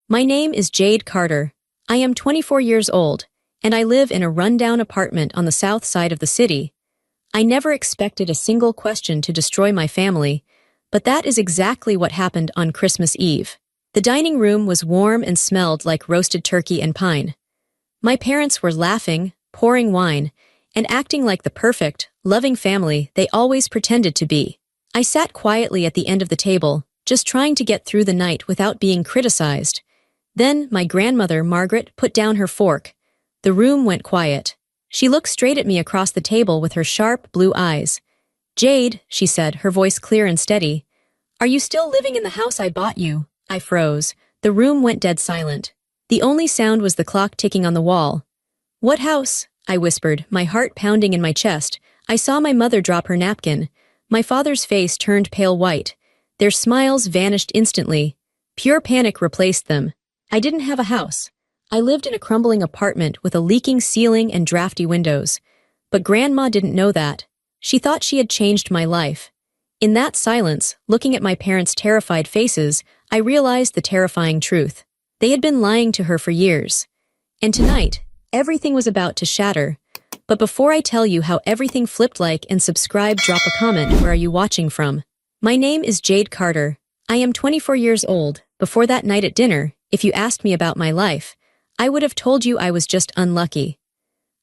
My name is Jade Carter. I am 24 years old, and I live in a rundown apartment on the south side of the city. I never expected a single question to destroy my family, but that is exactly what happened on Christmas Eve. The dining room was warm and smelled like roasted turkey and pine. My parents were laughing, pouring wine, and acting like the perfect, loving family they always pretended to be. I sat quietly at the end of the table, just trying to get through the night without being criticized. Then my grandmother, Margaret, put down her fork. The room went quiet. She looked straight at me across the table with her sharp blue eyes. "Jade," she said, her voice clear and steady. "Are you still living in the house I bought you?" I froze. The room went dead silent. The only sound was the clock ticking on the wall. "What house?" I whispered, my heart pounding in my chest. I saw my mother drop her napkin. My father's face turned pale white. Their smiles vanished instantly. Pure panic replaced them. I didn't have a house. I lived in a crumbling apartment with a leaking ceiling and drafty windows. But Grandma didn't know that. She thought she had changed my life. In that silence, looking at my parents' terrified faces, I realized the terrifying truth. They had been lying to her for years. And tonight, everything was about to shatter. But before I tell you how everything flipped, like and subscribe, drop a comment. Where are you watching from? My name is Jade Carter. I am 24 years old. Before that night at dinner, if you asked me about my life, I would have told you I was just unlucky.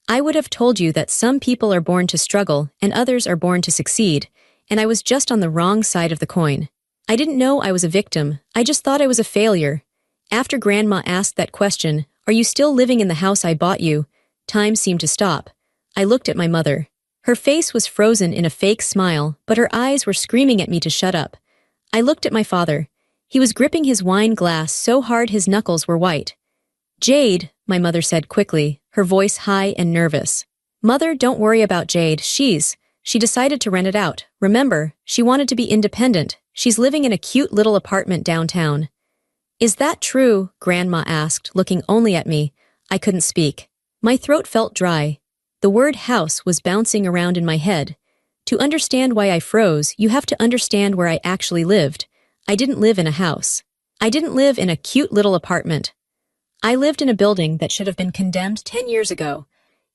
I would have told you that some people are born to struggle and others are born to succeed, and I was just on the wrong side of the coin. I didn't know I was a victim, I just thought I was a failure. After Grandma asked that question, "Are you still living in the house I bought you?" time seemed to stop. I looked at my mother. Her face was frozen in a fake smile, but her eyes were screaming at me to shut up. I looked at my father. He was gripping his wine glass so hard his knuckles were white. "Jade," my mother said quickly, her voice high and nervous. "Mother, don't worry about Jade, she decided to rent it out. Remember, she wanted to be independent. She's living in a cute little apartment downtown." "Is that true?" Grandma asked, looking only at me. I couldn't speak. My throat felt dry. The word house was bouncing around in my head. To understand why I froze, you have to understand where I actually lived. I didn't live in a house. I didn't live in a cute little apartment. I lived in a building that should have been condemned 10 years ago.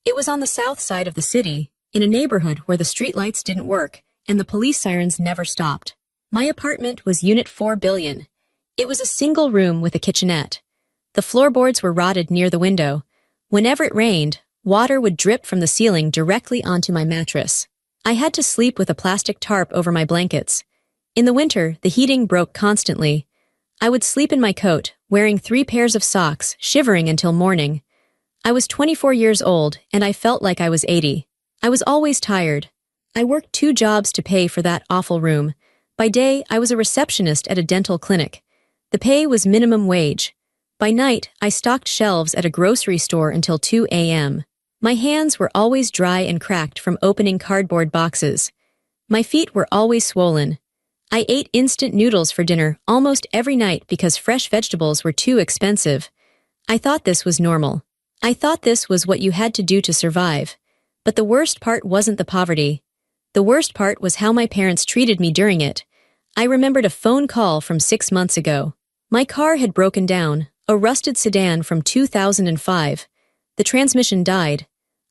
It was on the south side of the city, in a neighborhood where the streetlights didn't work and the police sirens never stopped. My apartment was Unit 4 Billion. It was a single room with a kitchenette. The floorboards were rotted near the window. Whenever it rained, water would drip from the ceiling directly onto my mattress. I had to sleep with a plastic tarp over my blankets. In the winter, the heating broke constantly. I would sleep in my coat, wearing 3 pairs of socks, shivering until morning. I was 24 years old, and I felt like I was 80. I was always tired. I worked 2 jobs to pay for that awful room. By day, I was a receptionist at a dental clinic. The pay was minimum wage. By night, I stocked shelves at a grocery store until 2 a.m. My hands were always dry and cracked from opening cardboard boxes. My feet were always swollen. I ate instant noodles for dinner almost every night because fresh vegetables were too expensive. I thought this was normal. I thought this was what you had to do to survive. But the worst part wasn't the poverty. The worst part was how my parents treated me during it. I remembered a phone call from 6 months ago. My car had broken down, a rusted sedan from 2005. The transmission died.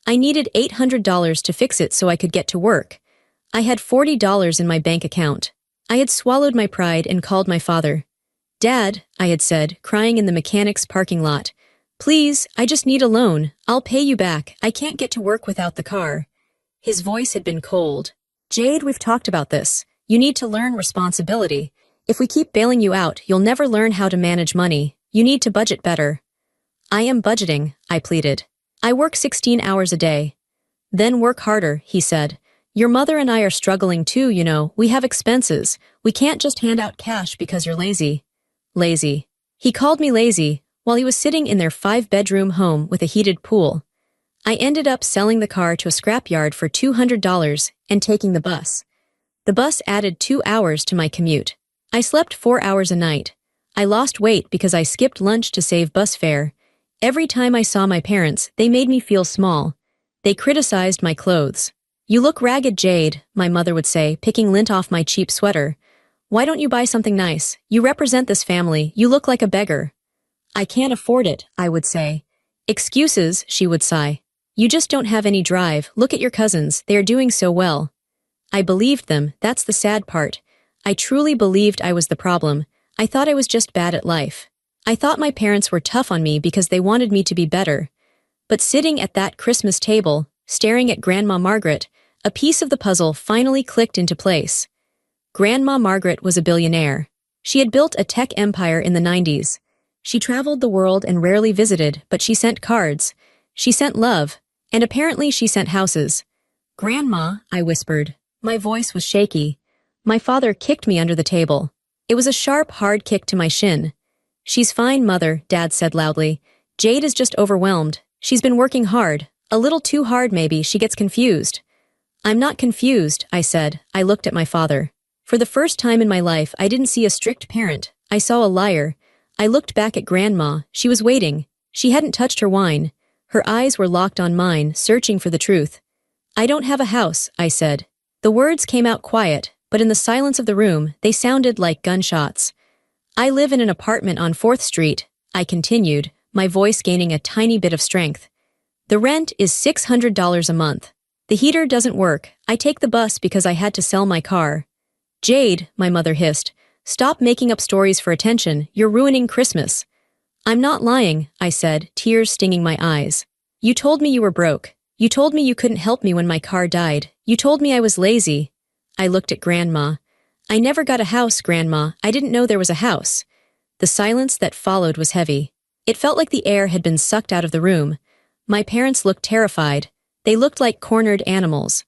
I needed $800 to fix it so I could get to work. I had $40 in my bank account. I had swallowed my pride and called my father. "Dad," I had said, crying in the mechanic's parking lot. "Please, I just need a loan. I'll pay you back. I can't get to work without the car." His voice had been cold. "Jade, we've talked about this. You need to learn responsibility. If we keep bailing you out, you'll never learn how to manage money. You need to budget better." "I am budgeting," I pleaded. "I work 16 hours a day." "Then work harder," he said. "Your mother and I are struggling too, you know. We have expenses. We can't just hand out cash because you're lazy." Lazy. He called me lazy while he was sitting in their 5-bedroom home with a heated pool. I ended up selling the car to a scrapyard for $200 and taking the bus. The bus added 2 hours to my commute. I slept 4 hours a night. I lost weight because I skipped lunch to save bus fare. Every time I saw my parents, they made me feel small. They criticized my clothes. "You look ragged, Jade," my mother would say, picking lint off my cheap sweater. "Why don't you buy something nice? You represent this family. You look like a beggar." I can't afford it, I would say. Excuses, she would sigh. You just don't have any drive. Look at your cousins, they are doing so well. I believed them, that's the sad part. I truly believed I was the problem. I thought I was just bad at life. I thought my parents were tough on me because they wanted me to be better. But sitting at that Christmas table, staring at Grandma Margaret, a piece of the puzzle finally clicked into place. Grandma Margaret was a billionaire. She had built a tech empire in the 90s. She traveled the world and rarely visited, but she sent cards. She sent love, and apparently she sent houses. Grandma, I whispered. My voice was shaky. My father kicked me under the table. It was a sharp, hard kick to my shin. She's fine, Mother, Dad said loudly. Jade is just overwhelmed. She's been working hard. A little too hard, maybe. She gets confused. I'm not confused, I said. I looked at my father. For the first time in my life, I didn't see a strict parent. I saw a liar. I looked back at Grandma. She was waiting. She hadn't touched her wine. Her eyes were locked on mine, searching for the truth. I don't have a house, I said. The words came out quiet, but in the silence of the room, they sounded like gunshots. I live in an apartment on 4th Street, I continued, my voice gaining a tiny bit of strength. The rent is $600 a month. The heater doesn't work. I take the bus because I had to sell my car. Jade, my mother hissed, stop making up stories for attention. You're ruining Christmas. I'm not lying, I said, tears stinging my eyes. You told me you were broke. You told me you couldn't help me when my car died. You told me I was lazy. I looked at Grandma. I never got a house, Grandma. I didn't know there was a house. The silence that followed was heavy. It felt like the air had been sucked out of the room. My parents looked terrified. They looked like cornered animals.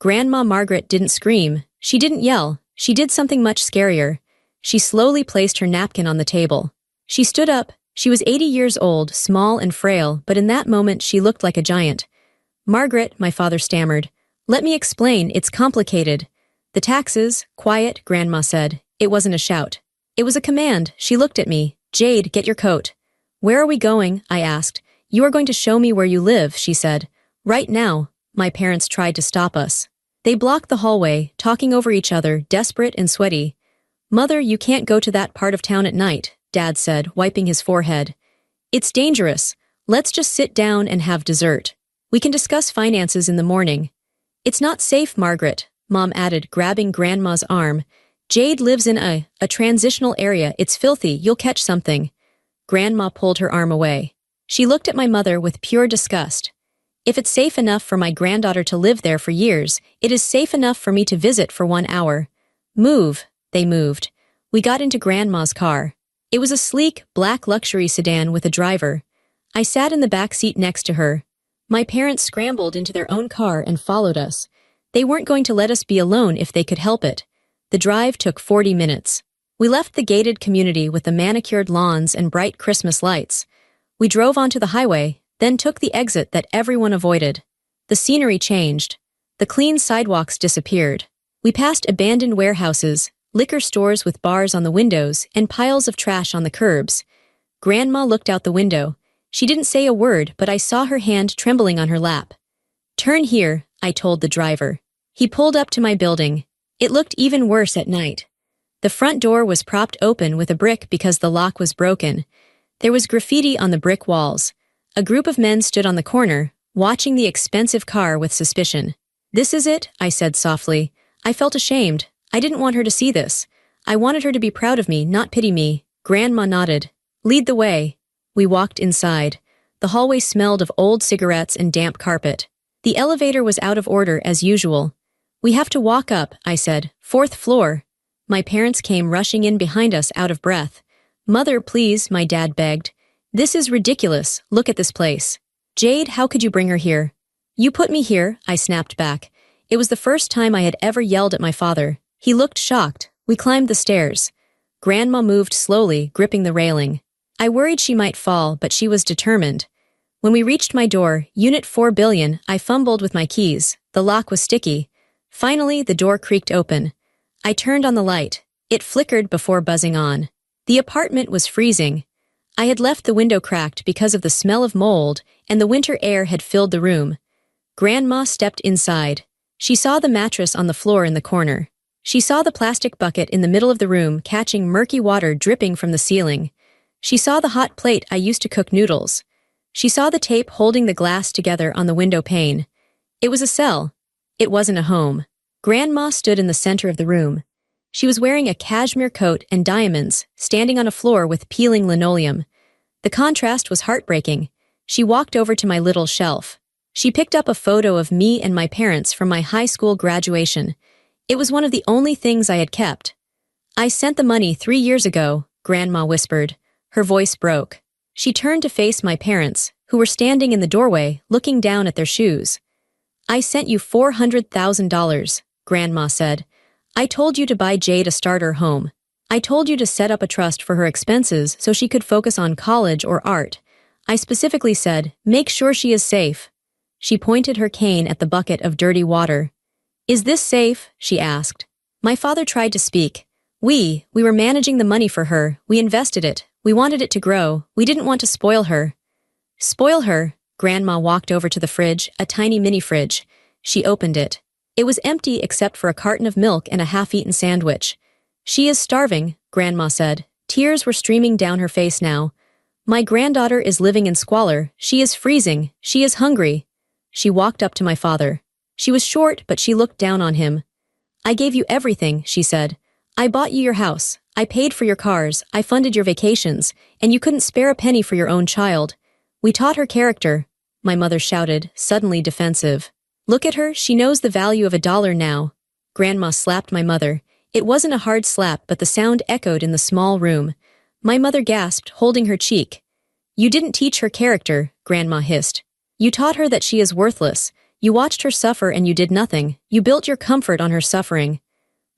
Grandma Margaret didn't scream. She didn't yell. She did something much scarier. She slowly placed her napkin on the table. She stood up. She was 80 years old, small and frail, but in that moment she looked like a giant. Margaret, my father stammered. Let me explain, it's complicated. The taxes, quiet, Grandma said. It wasn't a shout. It was a command. She looked at me. Jade, get your coat. Where are we going? I asked. You are going to show me where you live, she said. Right now. My parents tried to stop us. They blocked the hallway, talking over each other, desperate and sweaty. Mother, you can't go to that part of town at night, Dad said, wiping his forehead. It's dangerous. Let's just sit down and have dessert. We can discuss finances in the morning. It's not safe, Margaret, Mom added, grabbing Grandma's arm. Jade lives in a transitional area. It's filthy. You'll catch something. Grandma pulled her arm away. She looked at my mother with pure disgust. If it's safe enough for my granddaughter to live there for years, it is safe enough for me to visit for 1 hour. Move. They moved. We got into Grandma's car. It was a sleek, black luxury sedan with a driver. I sat in the back seat next to her. My parents scrambled into their own car and followed us. They weren't going to let us be alone if they could help it. The drive took 40 minutes. We left the gated community with the manicured lawns and bright Christmas lights. We drove onto the highway, then took the exit that everyone avoided. The scenery changed. The clean sidewalks disappeared. We passed abandoned warehouses, liquor stores with bars on the windows, and piles of trash on the curbs. Grandma looked out the window. She didn't say a word, but I saw her hand trembling on her lap. Turn here, I told the driver. He pulled up to my building. It looked even worse at night. The front door was propped open with a brick because the lock was broken. There was graffiti on the brick walls. A group of men stood on the corner, watching the expensive car with suspicion. This is it, I said softly. I felt ashamed. I didn't want her to see this. I wanted her to be proud of me, not pity me. Grandma nodded. Lead the way. We walked inside. The hallway smelled of old cigarettes and damp carpet. The elevator was out of order as usual. We have to walk up, I said. 4th floor. My parents came rushing in behind us out of breath. Mother, please, my dad begged. This is ridiculous. Look at this place. Jade, how could you bring her here? You put me here, I snapped back. It was the first time I had ever yelled at my father. He looked shocked. We climbed the stairs. Grandma moved slowly, gripping the railing. I worried she might fall, but she was determined. When we reached my door, Unit 4 billion, I fumbled with my keys. The lock was sticky. Finally, the door creaked open. I turned on the light. It flickered before buzzing on. The apartment was freezing. I had left the window cracked because of the smell of mold, and the winter air had filled the room. Grandma stepped inside. She saw the mattress on the floor in the corner. She saw the plastic bucket in the middle of the room catching murky water dripping from the ceiling. She saw the hot plate I used to cook noodles. She saw the tape holding the glass together on the window pane. It was a cell. It wasn't a home. Grandma stood in the center of the room. She was wearing a cashmere coat and diamonds, standing on a floor with peeling linoleum. The contrast was heartbreaking. She walked over to my little shelf. She picked up a photo of me and my parents from my high school graduation. It was one of the only things I had kept. "I sent the money 3 years ago," Grandma whispered. Her voice broke. She turned to face my parents, who were standing in the doorway, looking down at their shoes. "I sent you $400,000, Grandma said. "I told you to buy Jade a starter home. I told you to set up a trust for her expenses so she could focus on college or art. I specifically said, make sure she is safe." She pointed her cane at the bucket of dirty water. "Is this safe?" she asked. My father tried to speak. We were managing the money for her. We invested it. We wanted it to grow. We didn't want to spoil her." "Spoil her?" Grandma walked over to the fridge, a tiny mini-fridge. She opened it. It was empty except for a carton of milk and a half-eaten sandwich. "She is starving," Grandma said. Tears were streaming down her face now. "My granddaughter is living in squalor. She is freezing. She is hungry." She walked up to my father. She was short, but she looked down on him. "I gave you everything," she said. "I bought you your house. I paid for your cars. I funded your vacations. And you couldn't spare a penny for your own child. We taught her character," my mother shouted, suddenly defensive. "Look at her, she knows the value of $1 now." Grandma slapped my mother. It wasn't a hard slap, but the sound echoed in the small room. My mother gasped, holding her cheek. "You didn't teach her character," Grandma hissed. "You taught her that she is worthless. You watched her suffer and you did nothing. You built your comfort on her suffering."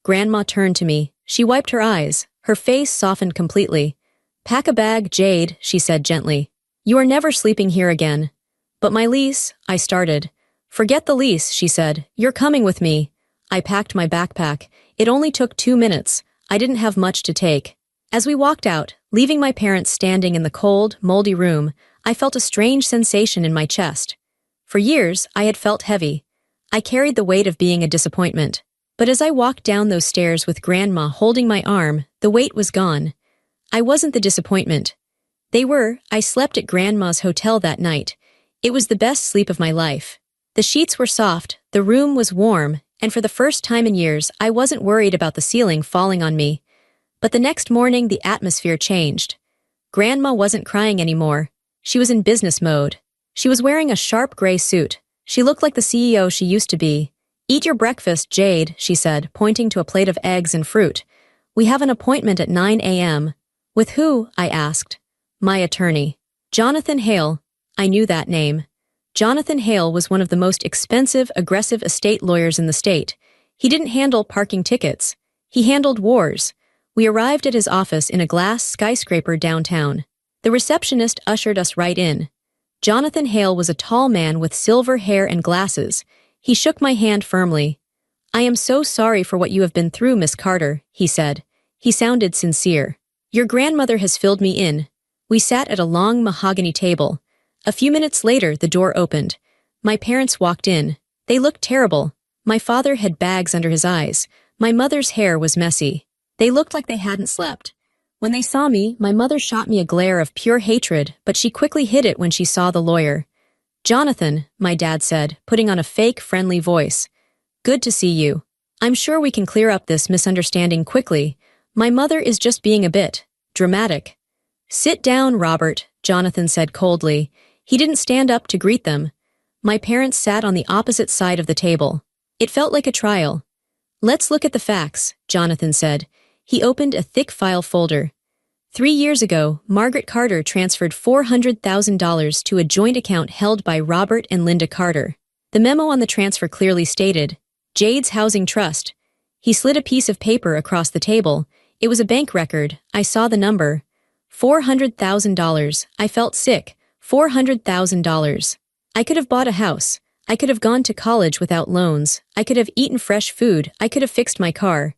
Grandma turned to me. She wiped her eyes. Her face softened completely. "Pack a bag, Jade," she said gently. "You are never sleeping here again." "But my lease," I started. "Forget the lease," she said. "You're coming with me." I packed my backpack. It only took 2 minutes. I didn't have much to take. As we walked out, leaving my parents standing in the cold, moldy room, I felt a strange sensation in my chest. For years, I had felt heavy. I carried the weight of being a disappointment. But as I walked down those stairs with Grandma holding my arm, the weight was gone. I wasn't the disappointment. They were. I slept at Grandma's hotel that night. It was the best sleep of my life. The sheets were soft, the room was warm, and for the first time in years, I wasn't worried about the ceiling falling on me. But the next morning, the atmosphere changed. Grandma wasn't crying anymore. She was in business mode. She was wearing a sharp gray suit. She looked like the CEO she used to be. "Eat your breakfast, Jade," she said, pointing to a plate of eggs and fruit. "We have an appointment at 9 a.m. "With who?" I asked. "My attorney." Jonathan Hale. I knew that name. Jonathan Hale was one of the most expensive, aggressive estate lawyers in the state. He didn't handle parking tickets. He handled wars. We arrived at his office in a glass skyscraper downtown. The receptionist ushered us right in. Jonathan Hale was a tall man with silver hair and glasses. He shook my hand firmly. "I am so sorry for what you have been through, Miss Carter," he said. He sounded sincere. "Your grandmother has filled me in." We sat at a long mahogany table. A few minutes later, the door opened. My parents walked in. They looked terrible. My father had bags under his eyes. My mother's hair was messy. They looked like they hadn't slept. When they saw me, my mother shot me a glare of pure hatred, but she quickly hid it when she saw the lawyer. "Jonathan," my dad said, putting on a fake, friendly voice. "Good to see you. I'm sure we can clear up this misunderstanding quickly. My mother is just being a bit dramatic." "Sit down, Robert," Jonathan said coldly. He didn't stand up to greet them. My parents sat on the opposite side of the table. It felt like a trial. "Let's look at the facts," Jonathan said. He opened a thick file folder. 3 years ago, Margaret Carter transferred $400,000 to a joint account held by Robert and Linda Carter. The memo on the transfer clearly stated, "Jade's Housing Trust." He slid a piece of paper across the table. It was a bank record. I saw the number. $400,000. I felt sick. $400,000. I could have bought a house. I could have gone to college without loans. I could have eaten fresh food. I could have fixed my car.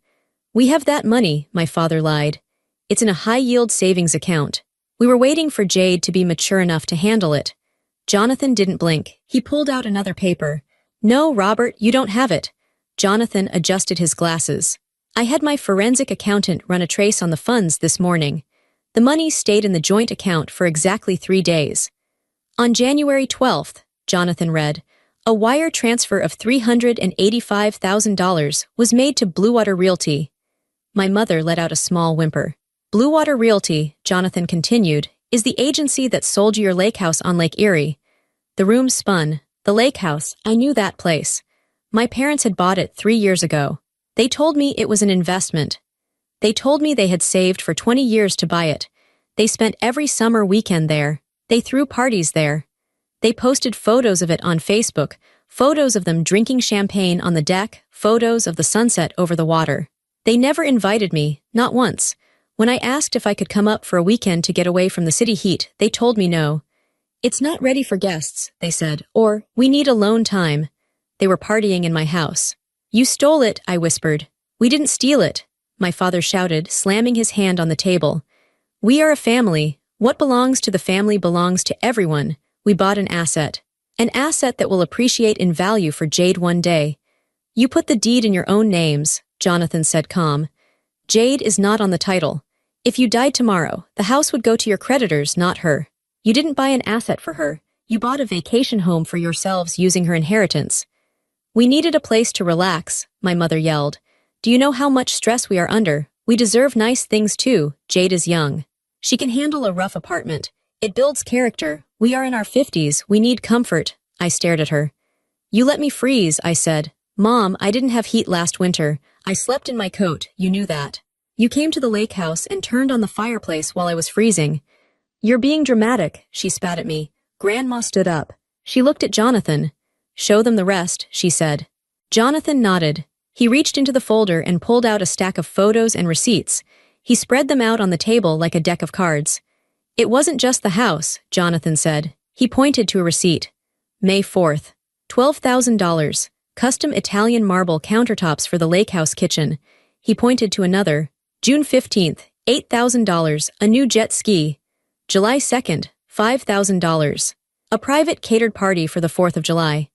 "We have that money," my father lied. "It's in a high-yield savings account. We were waiting for Jade to be mature enough to handle it." Jonathan didn't blink. He pulled out another paper. "No, Robert, you don't have it." Jonathan adjusted his glasses. "I had my forensic accountant run a trace on the funds this morning. The money stayed in the joint account for exactly 3 days. On January 12th, Jonathan read, a wire transfer of $385,000 was made to Bluewater Realty. My mother let out a small whimper. Bluewater Realty, Jonathan continued, is the agency that sold you your lake house on Lake Erie. The room spun. The lake house, I knew that place. My parents had bought it 3 years ago. They told me it was an investment. They told me they had saved for 20 years to buy it. They spent every summer weekend there. They threw parties there. They posted photos of it on Facebook, photos of them drinking champagne on the deck, photos of the sunset over the water. They never invited me, not once. When I asked if I could come up for a weekend to get away from the city heat, they told me no. It's not ready for guests, they said, or we need alone time. They were partying in my house. You stole it, I whispered. We didn't steal it, my father shouted, slamming his hand on the table. We are a family. What belongs to the family belongs to everyone. We bought an asset that will appreciate in value for Jade one day. You put the deed in your own names, Jonathan said calm. Jade is not on the title. If you died tomorrow, the house would go to your creditors, not her. You didn't buy an asset for her. You bought a vacation home for yourselves using her inheritance. We needed a place to relax, my mother yelled. Do you know how much stress we are under? We deserve nice things too. Jade is young. She can handle a rough apartment. It builds character. We are in our 50s. We need comfort. I stared at her. You let me freeze, I said. Mom, I didn't have heat last winter. I slept in my coat. You knew that. You came to the lake house and turned on the fireplace while I was freezing. You're being dramatic, she spat at me. Grandma stood up. She looked at Jonathan. Show them the rest, she said. Jonathan nodded. He reached into the folder and pulled out a stack of photos and receipts. He spread them out on the table like a deck of cards. It wasn't just the house, Jonathan said. He pointed to a receipt. May 4th. $12,000. Custom Italian marble countertops for the lake house kitchen. He pointed to another. June 15th. $8,000. A new jet ski. July 2nd. $5,000. A private catered party for the 4th of July.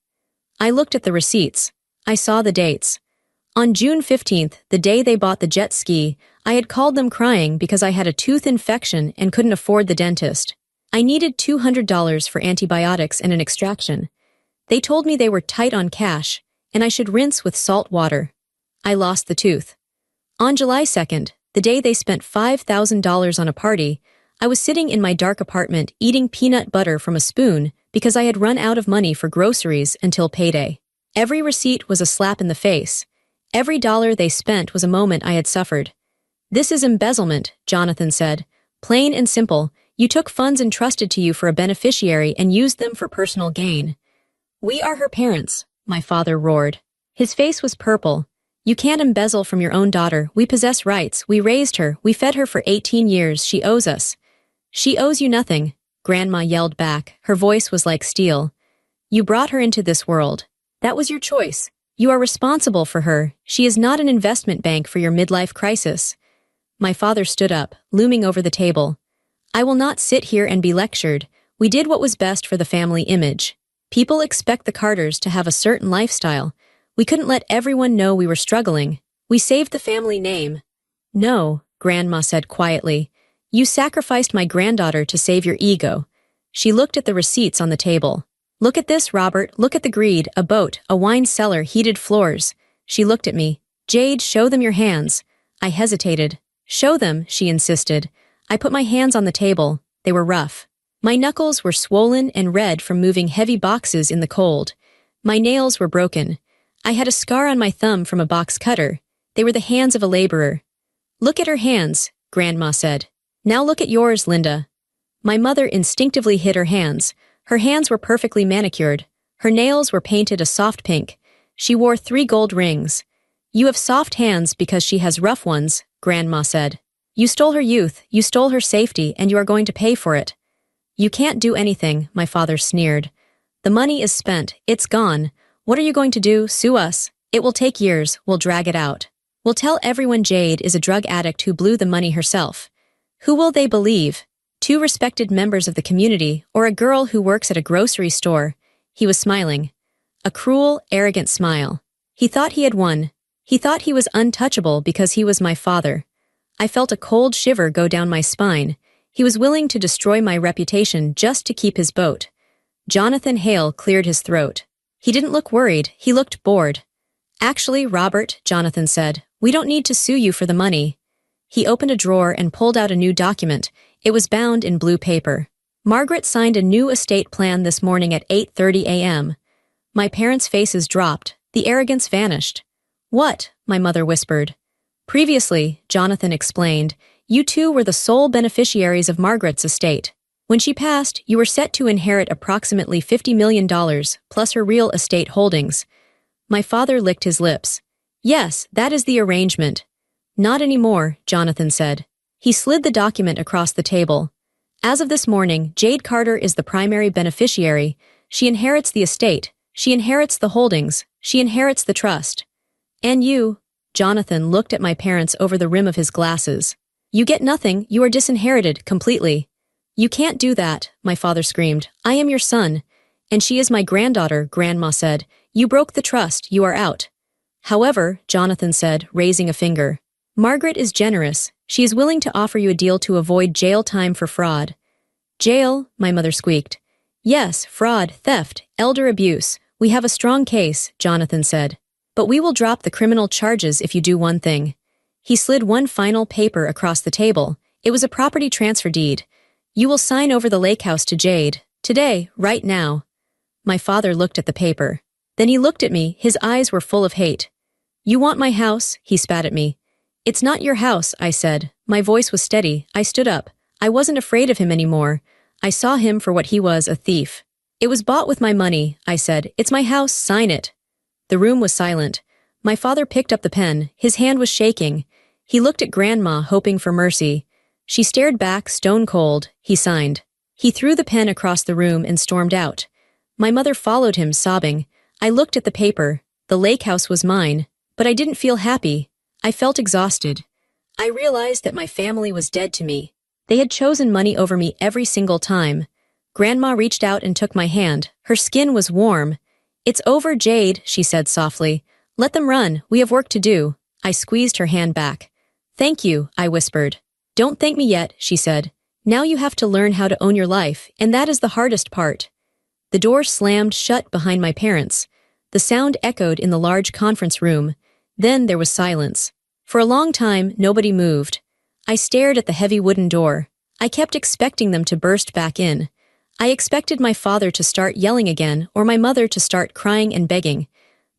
I looked at the receipts. I saw the dates. On June 15th, the day they bought the jet ski, I had called them crying because I had a tooth infection and couldn't afford the dentist. I needed $200 for antibiotics and an extraction. They told me they were tight on cash, and I should rinse with salt water. I lost the tooth. On July 2nd, the day they spent $5,000 on a party, I was sitting in my dark apartment eating peanut butter from a spoon because I had run out of money for groceries until payday. Every receipt was a slap in the face. Every dollar they spent was a moment I had suffered. This is embezzlement, Jonathan said. Plain and simple, you took funds entrusted to you for a beneficiary and used them for personal gain. We are her parents, my father roared. His face was purple. You can't embezzle from your own daughter. We possess rights. We raised her. We fed her for 18 years. She owes us. She owes you nothing, Grandma yelled back. Her voice was like steel. You brought her into this world. That was your choice. You are responsible for her. She is not an investment bank for your midlife crisis. My father stood up, looming over the table. I will not sit here and be lectured. We did what was best for the family image. People expect the Carters to have a certain lifestyle. We couldn't let everyone know we were struggling. We saved the family name. No, Grandma said quietly. You sacrificed my granddaughter to save your ego. She looked at the receipts on the table. Look at this, Robert. Look at the greed. A boat, a wine cellar, heated floors. She looked at me. Jade, show them your hands. I hesitated. Show them, she insisted. I put my hands on the table. They were rough. My knuckles were swollen and red from moving heavy boxes in the cold. My nails were broken. I had a scar on my thumb from a box cutter. They were the hands of a laborer. Look at her hands, Grandma said. Now look at yours, Linda. My mother instinctively hid her hands. Her hands were perfectly manicured. Her nails were painted a soft pink. She wore 3 gold rings. You have soft hands because she has rough ones, Grandma said. You stole her youth, you stole her safety, and you are going to pay for it. You can't do anything, my father sneered. The money is spent, it's gone. What are you going to do, sue us? It will take years, we'll drag it out. We'll tell everyone Jade is a drug addict who blew the money herself. Who will they believe? 2 respected members of the community, or a girl who works at a grocery store? He was smiling. A cruel, arrogant smile. He thought he had won. He thought he was untouchable because he was my father. I felt a cold shiver go down my spine. He was willing to destroy my reputation just to keep his boat. Jonathan Hale cleared his throat. He didn't look worried, he looked bored. Actually, Robert, Jonathan said, we don't need to sue you for the money. He opened a drawer and pulled out a new document. It was bound in blue paper. Margaret signed a new estate plan this morning at 8:30 a.m. My parents' faces dropped. The arrogance vanished. What? My mother whispered. Previously, Jonathan explained, you two were the sole beneficiaries of Margaret's estate. When she passed, you were set to inherit approximately $50 million, plus her real estate holdings. My father licked his lips. Yes, that is the arrangement. Not anymore, Jonathan said. He slid the document across the table. As of this morning, Jade Carter is the primary beneficiary. She inherits the estate. She inherits the holdings. She inherits the trust. And you, Jonathan looked at my parents over the rim of his glasses. You get nothing, you are disinherited completely. You can't do that, my father screamed. I am your son. And she is my granddaughter, Grandma said. You broke the trust, you are out. However, Jonathan said, raising a finger. Margaret is generous. She is willing to offer you a deal to avoid jail time for fraud. Jail, my mother squeaked. Yes, fraud, theft, elder abuse. We have a strong case, Jonathan said. But we will drop the criminal charges if you do one thing. He slid one final paper across the table. It was a property transfer deed. You will sign over the lake house to Jade. Today, right now. My father looked at the paper. Then he looked at me, his eyes were full of hate. You want my house? He spat at me. It's not your house, I said. My voice was steady. I stood up. I wasn't afraid of him anymore. I saw him for what he was, a thief. It was bought with my money, I said. It's my house, sign it. The room was silent. My father picked up the pen. His hand was shaking. He looked at Grandma, hoping for mercy. She stared back, stone cold. He signed. He threw the pen across the room and stormed out. My mother followed him, sobbing. I looked at the paper. The lake house was mine. But I didn't feel happy. I felt exhausted. I realized that my family was dead to me. They had chosen money over me every single time. Grandma reached out and took my hand. Her skin was warm. It's over, Jade, she said softly. Let them run. We have work to do. I squeezed her hand back. Thank you, I whispered. Don't thank me yet, she said. Now you have to learn how to own your life, and that is the hardest part. The door slammed shut behind my parents. The sound echoed in the large conference room. Then there was silence. For a long time, nobody moved. I stared at the heavy wooden door. I kept expecting them to burst back in. I expected my father to start yelling again or my mother to start crying and begging.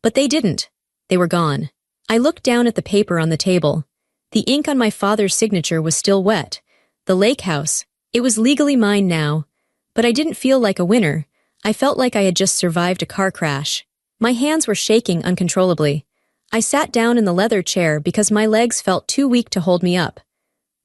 But they didn't. They were gone. I looked down at the paper on the table. The ink on my father's signature was still wet. The lake house. It was legally mine now. But I didn't feel like a winner. I felt like I had just survived a car crash. My hands were shaking uncontrollably. I sat down in the leather chair because my legs felt too weak to hold me up.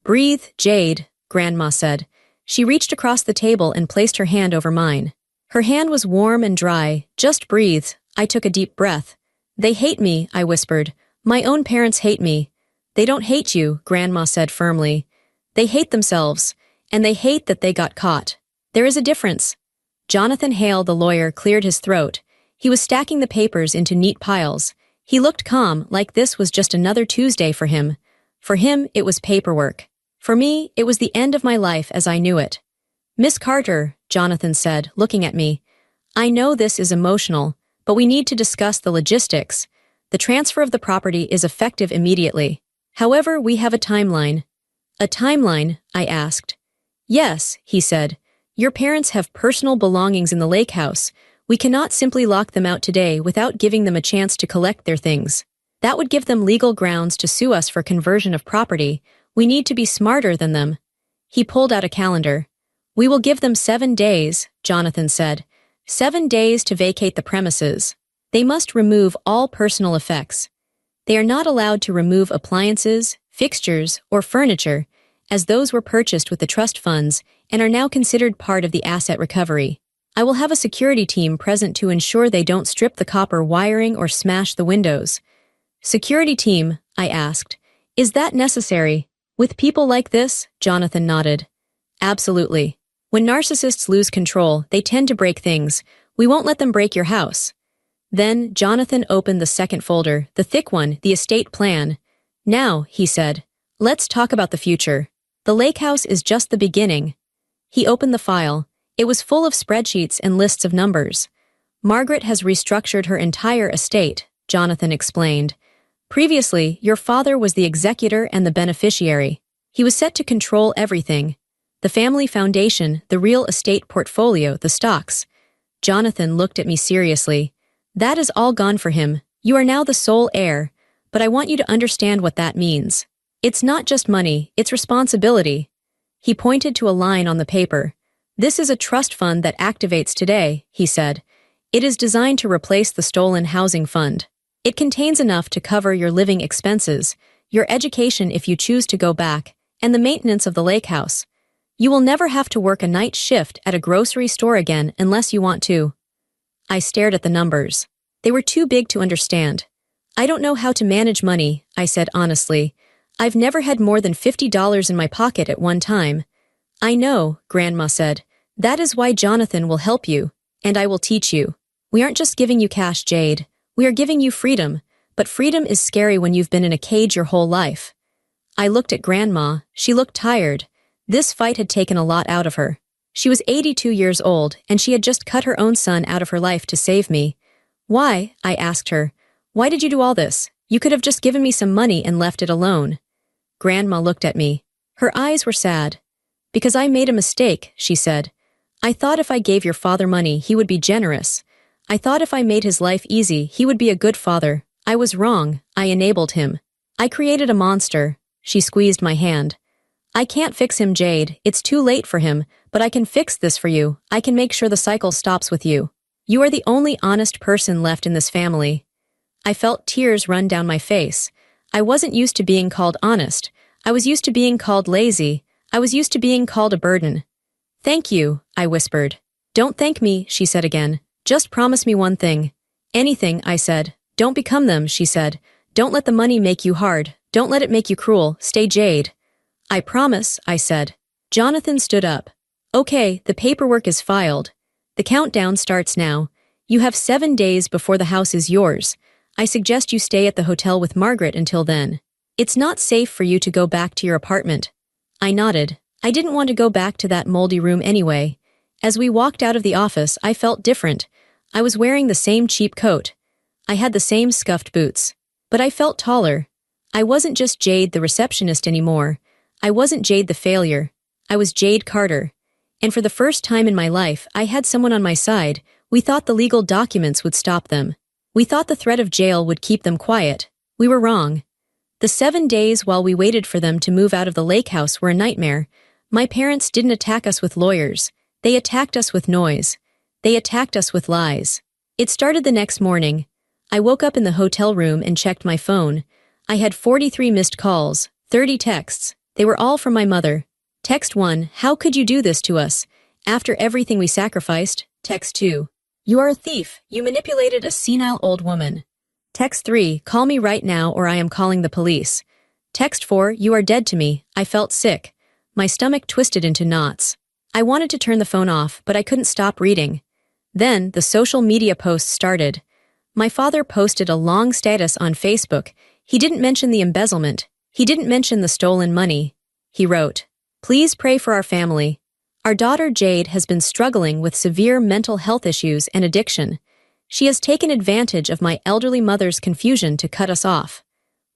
Breathe, Jade, Grandma said. She reached across the table and placed her hand over mine. Her hand was warm and dry. Just breathe. I took a deep breath. They hate me, I whispered. My own parents hate me. They don't hate you, Grandma said firmly. They hate themselves, and they hate that they got caught. There is a difference. Jonathan Hale, the lawyer, cleared his throat. He was stacking the papers into neat piles. He looked calm, like this was just another Tuesday for him. For him, it was paperwork. For me, it was the end of my life as I knew it. Miss Carter, Jonathan said, looking at me. I know this is emotional, but we need to discuss the logistics. The transfer of the property is effective immediately. However, we have a timeline. A timeline? I asked. Yes, he said. Your parents have personal belongings in the lake house. We cannot simply lock them out today without giving them a chance to collect their things. That would give them legal grounds to sue us for conversion of property. We need to be smarter than them. He pulled out a calendar. We will give them 7 days, Jonathan said. 7 days to vacate the premises. They must remove all personal effects. They are not allowed to remove appliances, fixtures, or furniture, as those were purchased with the trust funds and are now considered part of the asset recovery. I will have a security team present to ensure they don't strip the copper wiring or smash the windows. Security team, I asked. Is that necessary? With people like this? Jonathan nodded. Absolutely. When narcissists lose control, they tend to break things. We won't let them break your house. Then Jonathan opened the second folder, the thick one, the estate plan. Now, he said, let's talk about the future. The lake house is just the beginning. He opened the file. It was full of spreadsheets and lists of numbers. Margaret has restructured her entire estate, Jonathan explained. Previously, your father was the executor and the beneficiary. He was set to control everything. The family foundation, the real estate portfolio, the stocks. Jonathan looked at me seriously. That is all gone for him. You are now the sole heir, but I want you to understand what that means. It's not just money, it's responsibility. He pointed to a line on the paper. This is a trust fund that activates today, he said. It is designed to replace the stolen housing fund. It contains enough to cover your living expenses, your education if you choose to go back, and the maintenance of the lake house. You will never have to work a night shift at a grocery store again unless you want to. I stared at the numbers. They were too big to understand. I don't know how to manage money, I said honestly. I've never had more than $50 in my pocket at one time. I know, Grandma said. That is why Jonathan will help you, and I will teach you. We aren't just giving you cash, Jade. We are giving you freedom, but freedom is scary when you've been in a cage your whole life. I looked at Grandma. She looked tired. This fight had taken a lot out of her. She was 82 years old, and she had just cut her own son out of her life to save me. Why? I asked her. Why did you do all this? You could have just given me some money and left it alone. Grandma looked at me. Her eyes were sad. Because I made a mistake, she said. I thought if I gave your father money, he would be generous. I thought if I made his life easy, he would be a good father. I was wrong. I enabled him. I created a monster. She squeezed my hand. I can't fix him, Jade. It's too late for him, but I can fix this for you. I can make sure the cycle stops with you. You are the only honest person left in this family. I felt tears run down my face. I wasn't used to being called honest. I was used to being called lazy. I was used to being called a burden. Thank you, I whispered. Don't thank me, she said again. Just promise me one thing. Anything, I said. Don't become them, she said. Don't let the money make you hard. Don't let it make you cruel. Stay Jade. I promise, I said. Jonathan stood up. Okay, the paperwork is filed. The countdown starts now. You have 7 days before the house is yours. I suggest you stay at the hotel with Margaret until then. It's not safe for you to go back to your apartment. I nodded. I didn't want to go back to that moldy room anyway. As we walked out of the office, I felt different. I was wearing the same cheap coat. I had the same scuffed boots. But I felt taller. I wasn't just Jade the receptionist anymore. I wasn't Jade the failure. I was Jade Carter. And for the first time in my life, I had someone on my side. We thought the legal documents would stop them. We thought the threat of jail would keep them quiet. We were wrong. The 7 days while we waited for them to move out of the lake house were a nightmare. My parents didn't attack us with lawyers. They attacked us with noise. They attacked us with lies. It started the next morning. I woke up in the hotel room and checked my phone. I had 43 missed calls, 30 texts. They were all from my mother. Text 1, how could you do this to us? After everything we sacrificed. Text 2, you are a thief. You manipulated a senile old woman. Text 3, call me right now or I am calling the police. Text 4, you are dead to me. I felt sick. My stomach twisted into knots. I wanted to turn the phone off, but I couldn't stop reading. Then, the social media posts started. My father posted a long status on Facebook. He didn't mention the embezzlement. He didn't mention the stolen money. He wrote, please pray for our family. Our daughter Jade has been struggling with severe mental health issues and addiction. She has taken advantage of my elderly mother's confusion to cut us off.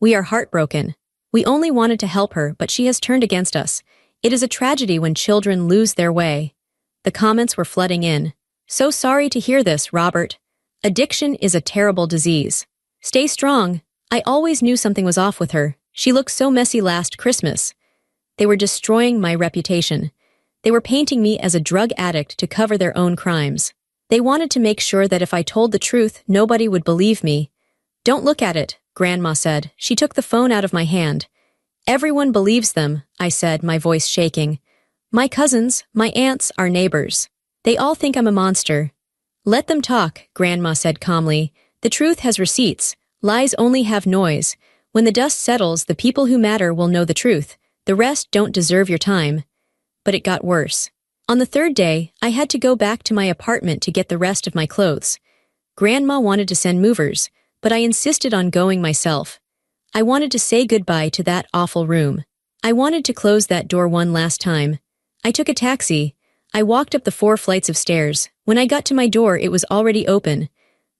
We are heartbroken. We only wanted to help her, but she has turned against us. It is a tragedy when children lose their way. The comments were flooding in. So sorry to hear this, Robert. Addiction is a terrible disease. Stay strong. I always knew something was off with her. She looked so messy last Christmas. They were destroying my reputation. They were painting me as a drug addict to cover their own crimes. They wanted to make sure that if I told the truth, nobody would believe me. Don't look at it, Grandma said. She took the phone out of my hand. Everyone believes them, I said, my voice shaking. My cousins, my aunts, our neighbors. They all think I'm a monster. Let them talk, Grandma said calmly. The truth has receipts. Lies only have noise. When the dust settles, the people who matter will know the truth. The rest don't deserve your time. But it got worse. On the 3rd day, I had to go back to my apartment to get the rest of my clothes. Grandma wanted to send movers, but I insisted on going myself. I wanted to say goodbye to that awful room. I wanted to close that door one last time. I took a taxi. I walked up the 4 flights of stairs. When I got to my door, it was already open.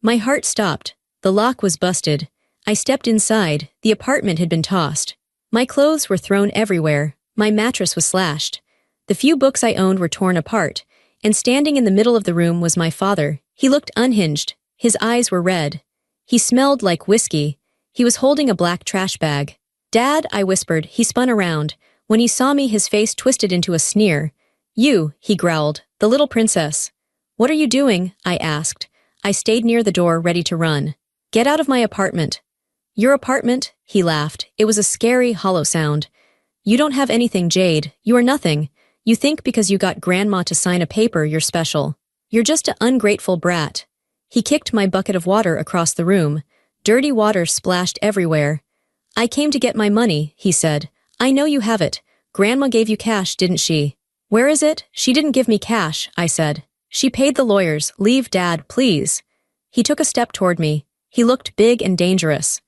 My heart stopped. The lock was busted. I stepped inside. The apartment had been tossed. My clothes were thrown everywhere. My mattress was slashed. The few books I owned were torn apart, and standing in the middle of the room was my father. He looked unhinged. His eyes were red. He smelled like whiskey. He was holding a black trash bag. "Dad," I whispered. He spun around. When he saw me, his face twisted into a sneer. "You," he growled, "the little princess." "What are you doing?" I asked. I stayed near the door, ready to run. "Get out of my apartment." "Your apartment?" He laughed. It was a scary, hollow sound. "You don't have anything, Jade. You are nothing. You think because you got Grandma to sign a paper you're special. You're just an ungrateful brat." He kicked my bucket of water across the room. Dirty water splashed everywhere. "I came to get my money," he said. "I know you have it. Grandma gave you cash, didn't she?" "Where is it?" "She didn't give me cash," I said. "She paid the lawyers. Leave, Dad, please." He took a step toward me. He looked big and dangerous.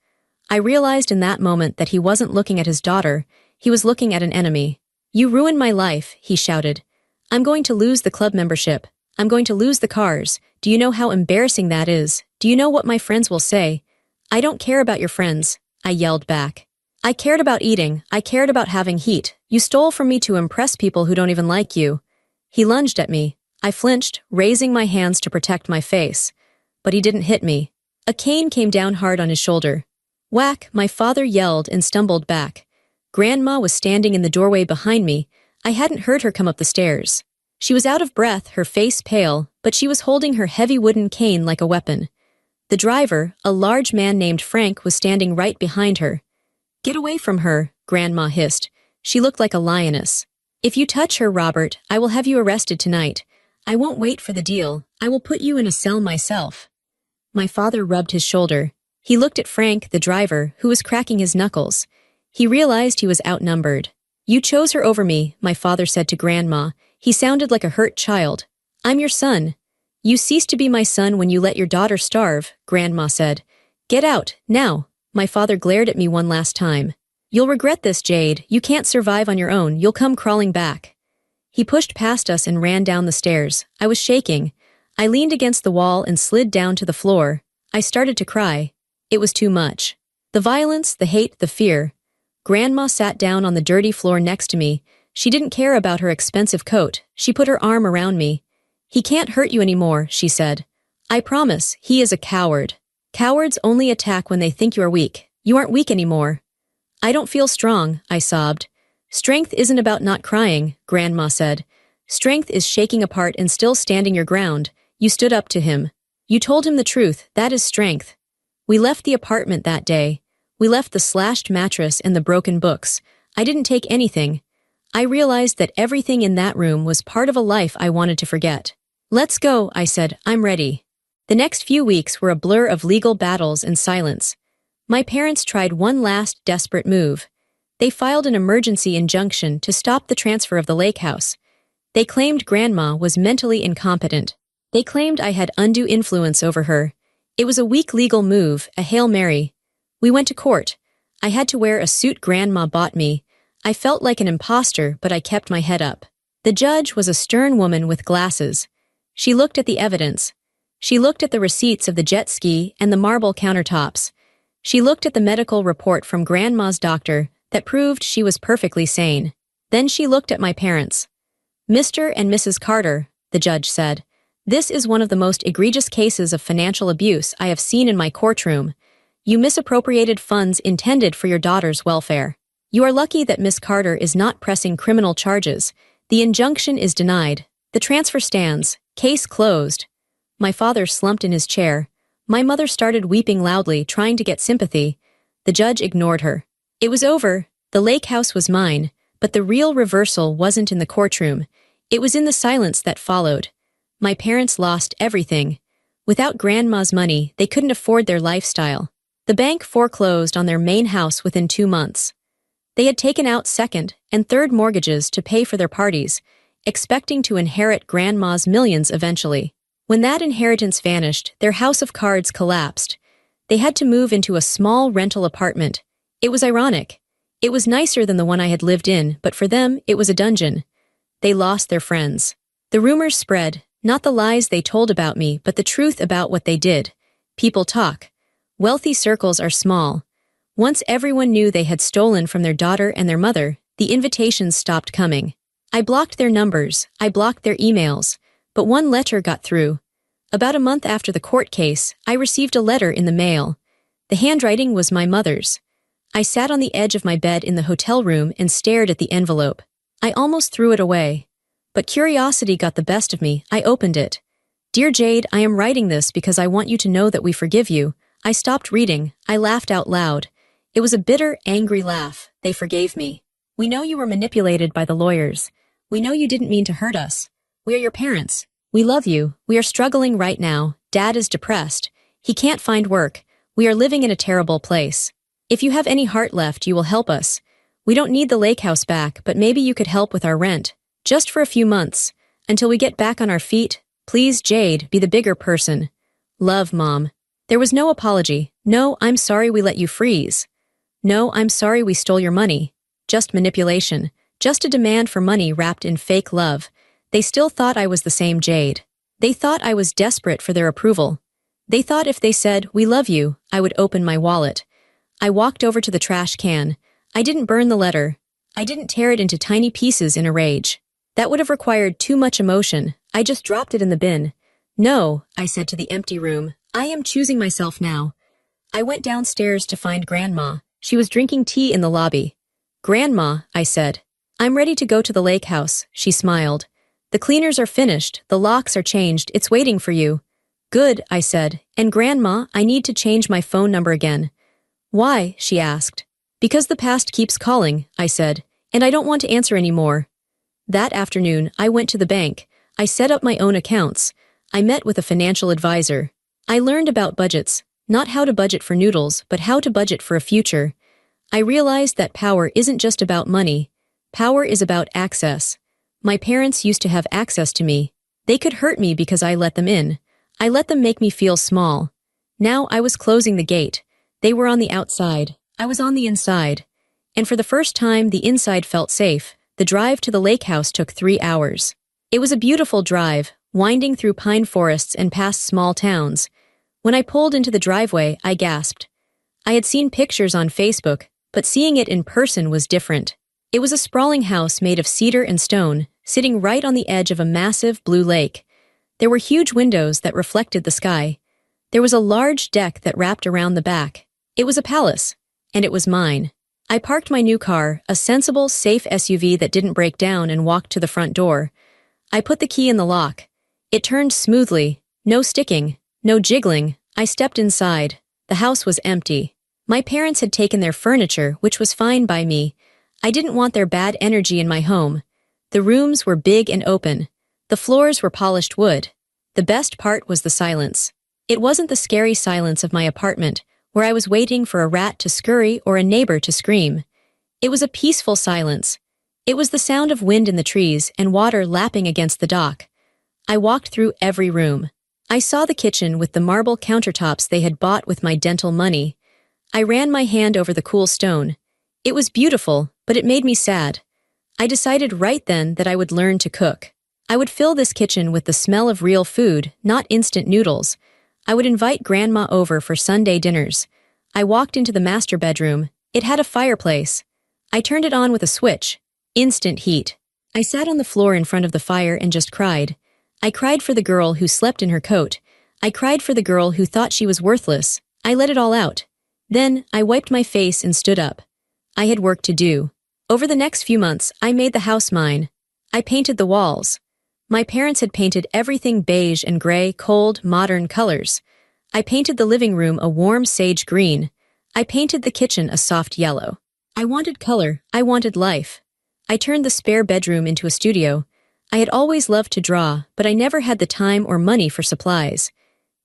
I realized in that moment that he wasn't looking at his daughter. He was looking at an enemy. "You ruined my life," he shouted. "I'm going to lose the club membership. I'm going to lose the cars. Do you know how embarrassing that is? Do you know what my friends will say?" "I don't care about your friends," I yelled back. "I cared about eating. I cared about having heat. You stole from me to impress people who don't even like you." He lunged at me. I flinched, raising my hands to protect my face. But he didn't hit me. A cane came down hard on his shoulder. Whack! My father yelled and stumbled back. Grandma was standing in the doorway behind me. I hadn't heard her come up the stairs. She was out of breath, her face pale, but she was holding her heavy wooden cane like a weapon. The driver, a large man named Frank, was standing right behind her. "Get away from her," Grandma hissed. She looked like a lioness. "If you touch her, Robert, I will have you arrested tonight. I won't wait for the deal. I will put you in a cell myself." My father rubbed his shoulder. He looked at Frank, the driver, who was cracking his knuckles. He realized he was outnumbered. "You chose her over me," my father said to Grandma. He sounded like a hurt child. "I'm your son." "You ceased to be my son when you let your daughter starve," Grandma said. "Get out, now." My father glared at me one last time. "You'll regret this, Jade. You can't survive on your own. You'll come crawling back." He pushed past us and ran down the stairs. I was shaking. I leaned against the wall and slid down to the floor. I started to cry. It was too much. The violence, the hate, the fear. Grandma sat down on the dirty floor next to me. She didn't care about her expensive coat. She put her arm around me. "He can't hurt you anymore," she said. "I promise, he is a coward. Cowards only attack when they think you are weak. You aren't weak anymore." "I don't feel strong," I sobbed. "Strength isn't about not crying," Grandma said. "Strength is shaking apart and still standing your ground. You stood up to him. You told him the truth. That is strength." We left the apartment that day. We left the slashed mattress and the broken books. I didn't take anything. I realized that everything in that room was part of a life I wanted to forget. "Let's go," I said. "I'm ready." The next few weeks were a blur of legal battles and silence. My parents tried one last desperate move. They filed an emergency injunction to stop the transfer of the lake house. They claimed Grandma was mentally incompetent. They claimed I had undue influence over her. It was a weak legal move, a Hail Mary. We went to court. I had to wear a suit Grandma bought me. I felt like an imposter, but I kept my head up. The judge was a stern woman with glasses. She looked at the evidence. She looked at the receipts of the jet ski and the marble countertops. She looked at the medical report from Grandma's doctor that proved she was perfectly sane. Then she looked at my parents. "Mr. and Mrs. Carter," the judge said, "this is one of the most egregious cases of financial abuse I have seen in my courtroom. You misappropriated funds intended for your daughter's welfare. You are lucky that Miss Carter is not pressing criminal charges. The injunction is denied. The transfer stands. Case closed." My father slumped in his chair. My mother started weeping loudly, trying to get sympathy. The judge ignored her. It was over. The lake house was mine, but the real reversal wasn't in the courtroom. It was in the silence that followed. My parents lost everything. Without Grandma's money, they couldn't afford their lifestyle. The bank foreclosed on their main house within 2 months. They had taken out second and third mortgages to pay for their parties, expecting to inherit Grandma's millions eventually. When that inheritance vanished, their house of cards collapsed. They had to move into a small rental apartment. It was ironic. It was nicer than the one I had lived in, but for them, it was a dungeon. They lost their friends. The rumors spread, not the lies they told about me, but the truth about what they did. People talk. Wealthy circles are small. Once everyone knew they had stolen from their daughter and their mother, the invitations stopped coming. I blocked their numbers, I blocked their emails, but one letter got through. About a month after the court case, I received a letter in the mail. The handwriting was my mother's. I sat on the edge of my bed in the hotel room and stared at the envelope. I almost threw it away. But curiosity got the best of me. I opened it. "Dear Jade, I am writing this because I want you to know that we forgive you." I stopped reading. I laughed out loud. It was a bitter, angry laugh. They forgave me. "We know you were manipulated by the lawyers. We know you didn't mean to hurt us. We are your parents. We love you. We are struggling right now. Dad is depressed. He can't find work. We are living in a terrible place. If you have any heart left, you will help us. We don't need the lake house back, but maybe you could help with our rent. Just for a few months. Until we get back on our feet. Please, Jade, be the bigger person. Love, Mom." There was no apology. No, "I'm sorry we let you freeze." No, "I'm sorry we stole your money." Just manipulation. Just a demand for money wrapped in fake love. They still thought I was the same Jade. They thought I was desperate for their approval. They thought if they said, "We love you," I would open my wallet. I walked over to the trash can. I didn't burn the letter. I didn't tear it into tiny pieces in a rage. That would have required too much emotion. I just dropped it in the bin. "No," I said to the empty room. "I am choosing myself now." I went downstairs to find Grandma. She was drinking tea in the lobby. "Grandma," I said. "I'm ready to go to the lake house," she smiled. "The cleaners are finished, the locks are changed, it's waiting for you." "Good," I said. "And Grandma, I need to change my phone number again." "Why?" she asked. "Because the past keeps calling," I said, "and I don't want to answer anymore." That afternoon, I went to the bank. I set up my own accounts. I met with a financial advisor. I learned about budgets, not how to budget for noodles, but how to budget for a future. I realized that power isn't just about money. Power is about access. My parents used to have access to me. They could hurt me because I let them in. I let them make me feel small. Now I was closing the gate. They were on the outside. I was on the inside. And for the first time, the inside felt safe. The drive to the lake house took 3 hours. It was a beautiful drive, winding through pine forests and past small towns. When I pulled into the driveway, I gasped. I had seen pictures on Facebook, but seeing it in person was different. It was a sprawling house made of cedar and stone, sitting right on the edge of a massive blue lake. There were huge windows that reflected the sky. There was a large deck that wrapped around the back. It was a palace, and it was mine. I parked my new car, a sensible, safe SUV that didn't break down, and walked to the front door. I put the key in the lock. It turned smoothly. No sticking, no jiggling. I stepped inside. The house was empty. My parents had taken their furniture, which was fine by me. I didn't want their bad energy in my home. The rooms were big and open. The floors were polished wood. The best part was the silence. It wasn't the scary silence of my apartment, where I was waiting for a rat to scurry or a neighbor to scream. It was a peaceful silence. It was the sound of wind in the trees and water lapping against the dock. I walked through every room. I saw the kitchen with the marble countertops they had bought with my dental money. I ran my hand over the cool stone. It was beautiful, but it made me sad. I decided right then that I would learn to cook. I would fill this kitchen with the smell of real food, not instant noodles. I would invite Grandma over for Sunday dinners. I walked into the master bedroom. It had a fireplace. I turned it on with a switch. Instant heat. I sat on the floor in front of the fire and just cried. I cried for the girl who slept in her coat. I cried for the girl who thought she was worthless. I let it all out. Then, I wiped my face and stood up. I had work to do. Over the next few months, I made the house mine. I painted the walls. My parents had painted everything beige and gray, cold, modern colors. I painted the living room a warm sage green. I painted the kitchen a soft yellow. I wanted color. I wanted life. I turned the spare bedroom into a studio. I had always loved to draw, but I never had the time or money for supplies.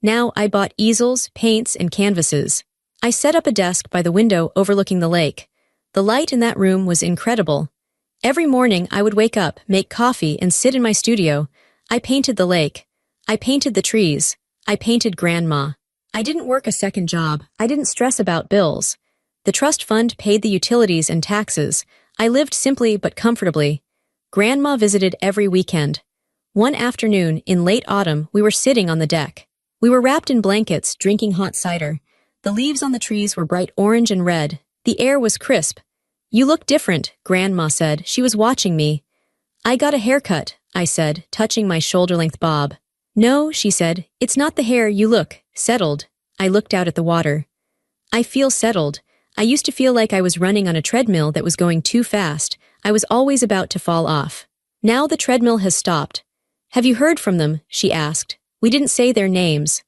Now I bought easels, paints, and canvases. I set up a desk by the window overlooking the lake. The light in that room was incredible. Every morning I would wake up, make coffee, and sit in my studio. I painted the lake. I painted the trees. I painted Grandma. I didn't work a second job. I didn't stress about bills. The trust fund paid the utilities and taxes. I lived simply but comfortably. Grandma visited every weekend. One afternoon, in late autumn, we were sitting on the deck. We were wrapped in blankets, drinking hot cider. The leaves on the trees were bright orange and red. The air was crisp. "You look different," Grandma said. She was watching me. "I got a haircut," I said, touching my shoulder-length bob. "No," she said, "it's not the hair. You look settled." I looked out at the water. "I feel settled. I used to feel like I was running on a treadmill that was going too fast. I was always about to fall off. Now the treadmill has stopped." "Have you heard from them?" she asked. We didn't say their names.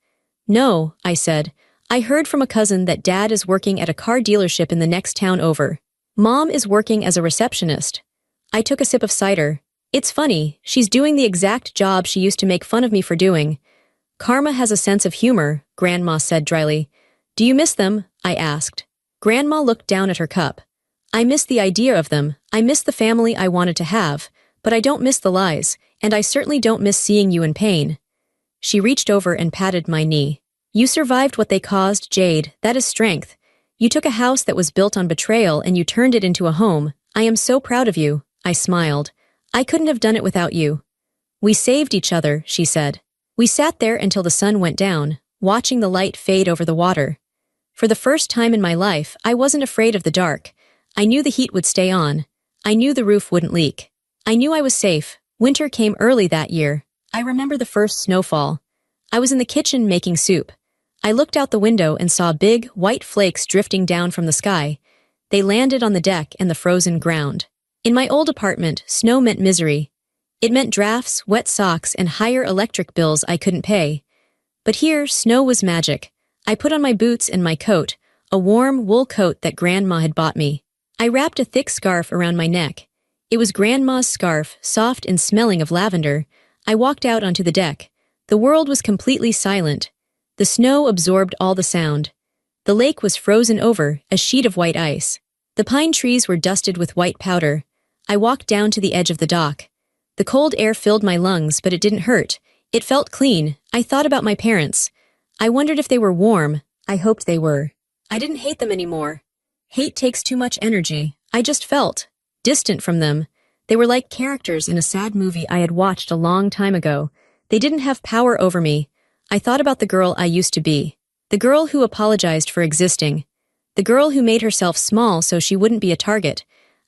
"No," I said. "I heard from a cousin that Dad is working at a car dealership in the next town over. Mom is working as a receptionist." I took a sip of cider. "It's funny, she's doing the exact job she used to make fun of me for doing." "Karma has a sense of humor," Grandma said dryly. "Do you miss them?" I asked. Grandma looked down at her cup. "I miss the idea of them. I miss the family I wanted to have. But I don't miss the lies, and I certainly don't miss seeing you in pain." She reached over and patted my knee. "You survived what they caused, Jade. That is strength. You took a house that was built on betrayal and you turned it into a home. I am so proud of you." I smiled. "I couldn't have done it without you." "We saved each other," she said. We sat there until the sun went down, watching the light fade over the water. For the first time in my life, I wasn't afraid of the dark. I knew the heat would stay on. I knew the roof wouldn't leak. I knew I was safe. Winter came early that year. I remember the first snowfall. I was in the kitchen making soup. I looked out the window and saw big, white flakes drifting down from the sky. They landed on the deck and the frozen ground. In my old apartment, snow meant misery. It meant drafts, wet socks, and higher electric bills I couldn't pay. But here, snow was magic. I put on my boots and my coat, a warm wool coat that Grandma had bought me. I wrapped a thick scarf around my neck. It was Grandma's scarf, soft and smelling of lavender. I walked out onto the deck. The world was completely silent. The snow absorbed all the sound. The lake was frozen over, a sheet of white ice. The pine trees were dusted with white powder. I walked down to the edge of the dock. The cold air filled my lungs, but it didn't hurt. It felt clean. I thought about my parents. I wondered if they were warm. I hoped they were. I didn't hate them anymore. Hate takes too much energy. I just felt distant from them. They were like characters in a sad movie I had watched a long time ago. They didn't have power over me. I thought about the girl I used to be. The girl who apologized for existing. The girl who made herself small so she wouldn't be a target.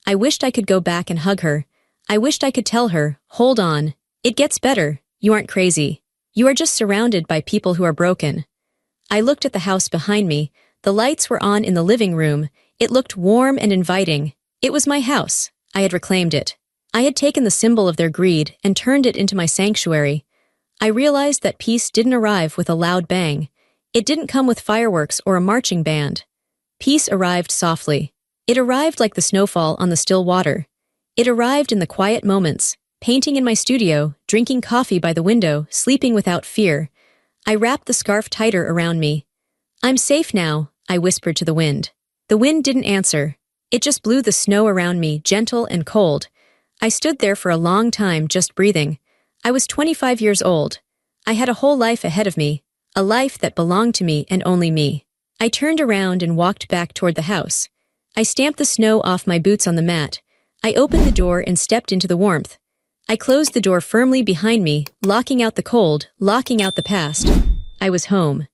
I wished I could go back and hug her. I wished I could tell her, "Hold on. It gets better. You aren't crazy. You are just surrounded by people who are broken." I looked at the house behind me. The lights were on in the living room. It looked warm and inviting. It was my house. I had reclaimed it. I had taken the symbol of their greed and turned it into my sanctuary. I realized that peace didn't arrive with a loud bang. It didn't come with fireworks or a marching band. Peace arrived softly. It arrived like the snowfall on the still water. It arrived in the quiet moments, painting in my studio, drinking coffee by the window, sleeping without fear. I wrapped the scarf tighter around me. "I'm safe now," I whispered to the wind. The wind didn't answer. It just blew the snow around me, gentle and cold. I stood there for a long time, just breathing. I was 25 years old. I had a whole life ahead of me, a life that belonged to me and only me. I turned around and walked back toward the house. I stamped the snow off my boots on the mat. I opened the door and stepped into the warmth. I closed the door firmly behind me, locking out the cold, locking out the past. I was home.